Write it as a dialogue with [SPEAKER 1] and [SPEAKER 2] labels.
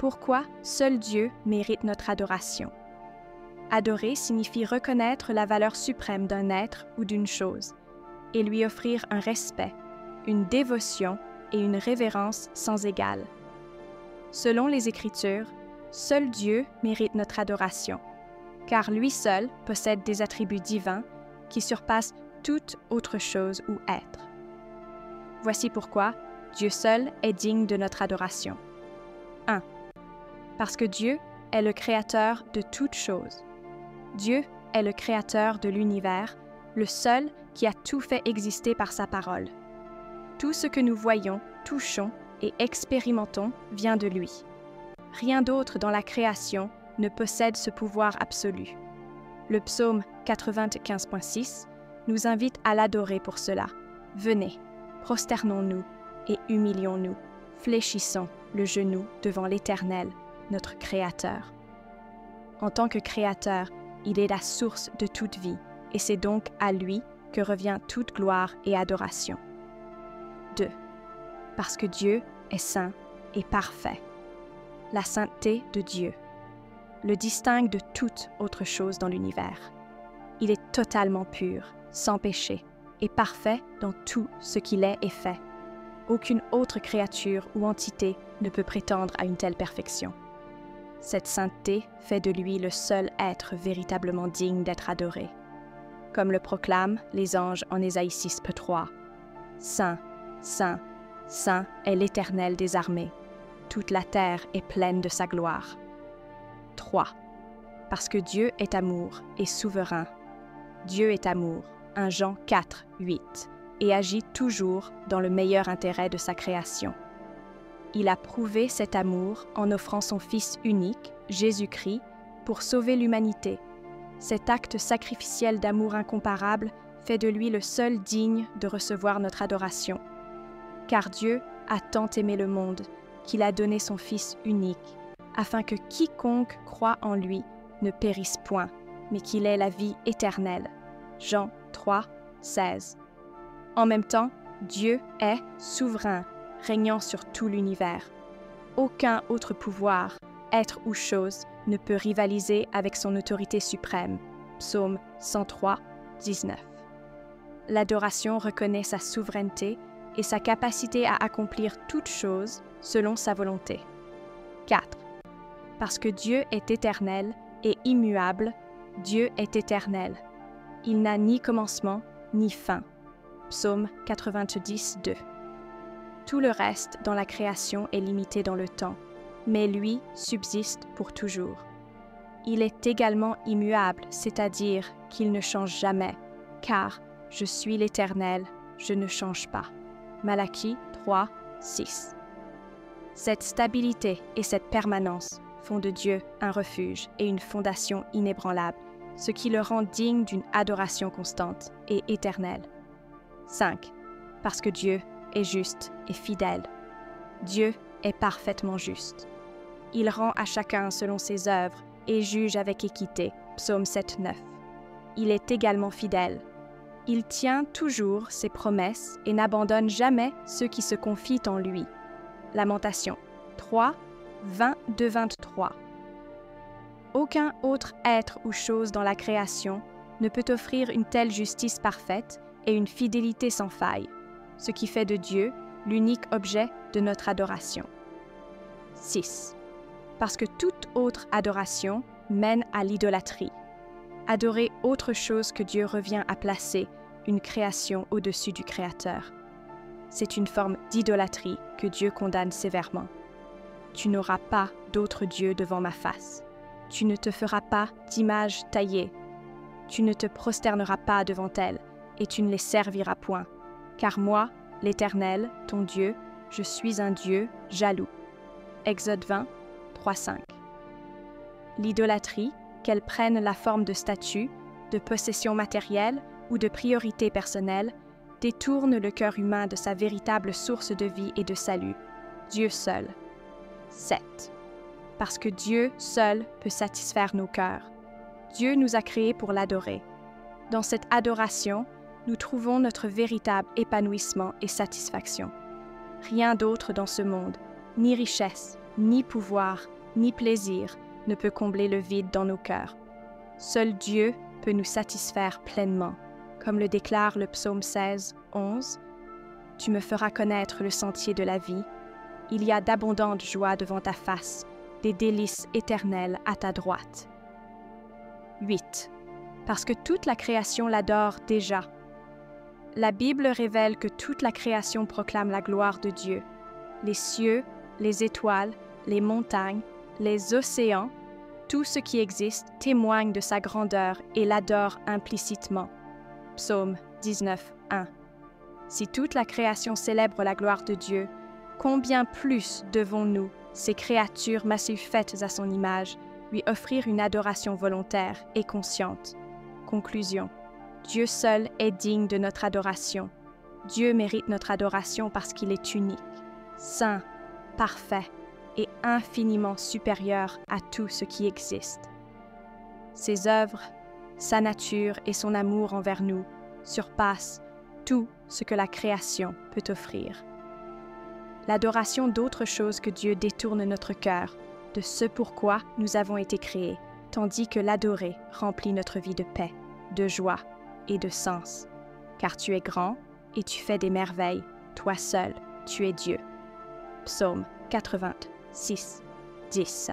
[SPEAKER 1] Pourquoi seul Dieu mérite notre adoration? Adorer signifie reconnaître la valeur suprême d'un être ou d'une chose et lui offrir un respect, une dévotion et une révérence sans égale. Selon les Écritures, seul Dieu mérite notre adoration, car lui seul possède des attributs divins qui surpassent toute autre chose ou être. Voici pourquoi Dieu seul est digne de notre adoration. 1. Parce que Dieu est le créateur de toutes choses. Dieu est le créateur de l'univers, le seul qui a tout fait exister par sa parole. Tout ce que nous voyons, touchons et expérimentons vient de lui. Rien d'autre dans la création ne possède ce pouvoir absolu. Le psaume 95.6 nous invite à l'adorer pour cela. Venez, prosternons-nous et humilions-nous, fléchissons le genou devant l'Éternel, notre Créateur. En tant que Créateur, il est la source de toute vie, et c'est donc à lui que revient toute gloire et adoration. 2. Parce que Dieu est saint et parfait. La sainteté de Dieu le distingue de toute autre chose dans l'univers. Il est totalement pur, sans péché, et parfait dans tout ce qu'il est et fait. Aucune autre créature ou entité ne peut prétendre à une telle perfection. Cette sainteté fait de lui le seul être véritablement digne d'être adoré. Comme le proclament les anges en Ésaïe 6.3. Saint, saint, saint est l'Éternel des armées. Toute la terre est pleine de sa gloire. 3. Parce que Dieu est amour et souverain. Dieu est amour, 1 Jean 4.8, et agit toujours dans le meilleur intérêt de sa création. Il a prouvé cet amour en offrant son Fils unique, Jésus-Christ, pour sauver l'humanité. Cet acte sacrificiel d'amour incomparable fait de lui le seul digne de recevoir notre adoration. Car Dieu a tant aimé le monde qu'il a donné son Fils unique, afin que quiconque croit en lui ne périsse point, mais qu'il ait la vie éternelle. Jean 3.16. En même temps, Dieu est souverain, régnant sur tout l'univers. Aucun autre pouvoir, être ou chose, ne peut rivaliser avec son autorité suprême. Psaume 103.19. L'adoration reconnaît sa souveraineté et sa capacité à accomplir toute chose selon sa volonté. 4. Parce que Dieu est éternel et immuable, Dieu est éternel. Il n'a ni commencement ni fin. Psaume 90.2. Tout le reste dans la création est limité dans le temps, mais lui subsiste pour toujours. Il est également immuable, c'est-à-dire qu'il ne change jamais, car « Je suis l'Éternel, je ne change pas ». Malachie 3.6. Cette stabilité et cette permanence font de Dieu un refuge et une fondation inébranlable, ce qui le rend digne d'une adoration constante et éternelle. 5. Parce que Dieu est juste et fidèle. Dieu est parfaitement juste. Il rend à chacun selon ses œuvres et juge avec équité. Psaume 7.9. Il est également fidèle. Il tient toujours ses promesses et n'abandonne jamais ceux qui se confient en lui. Lamentation 3, 20-23. Aucun autre être ou chose dans la création ne peut offrir une telle justice parfaite et une fidélité sans faille, ce qui fait de Dieu l'unique objet de notre adoration. 6. Parce que toute autre adoration mène à l'idolâtrie. Adorer autre chose que Dieu revient à placer une création au-dessus du Créateur. C'est une forme d'idolâtrie que Dieu condamne sévèrement. Tu n'auras pas d'autre Dieu devant ma face. Tu ne te feras pas d'image taillée. Tu ne te prosterneras pas devant elles, et tu ne les serviras point. Car moi, l'Éternel, ton Dieu, je suis un Dieu jaloux. Exode 20, 3-5. L'idolâtrie, qu'elle prenne la forme de statut, de possession matérielle ou de priorité personnelle, détourne le cœur humain de sa véritable source de vie et de salut, Dieu seul. 7. Parce que Dieu seul peut satisfaire nos cœurs. Dieu nous a créés pour l'adorer. Dans cette adoration, nous trouvons notre véritable épanouissement et satisfaction. Rien d'autre dans ce monde, ni richesse, ni pouvoir, ni plaisir ne peut combler le vide dans nos cœurs. Seul Dieu peut nous satisfaire pleinement. Comme le déclare le psaume 16, 11, « Tu me feras connaître le sentier de la vie. Il y a d'abondantes joies devant ta face, des délices éternelles à ta droite. » 8. Parce que toute la création l'adore déjà. La Bible révèle que toute la création proclame la gloire de Dieu. Les cieux, les étoiles, les montagnes, les océans, tout ce qui existe témoigne de sa grandeur et l'adore implicitement. Psaume 19, 1. Si toute la création célèbre la gloire de Dieu, combien plus devons-nous, ces créatures massives faites à son image, lui offrir une adoration volontaire et consciente. Conclusion. Dieu seul est digne de notre adoration. Dieu mérite notre adoration parce qu'il est unique, saint, parfait et infiniment supérieur à tout ce qui existe. Ses œuvres, sa nature et son amour envers nous surpassent tout ce que la création peut offrir. L'adoration d'autre chose que Dieu détourne notre cœur de ce pourquoi nous avons été créés, tandis que l'adorer remplit notre vie de paix, de joie et de sens. Car tu es grand et tu fais des merveilles, toi seul, tu es Dieu. Psaume 86, 10.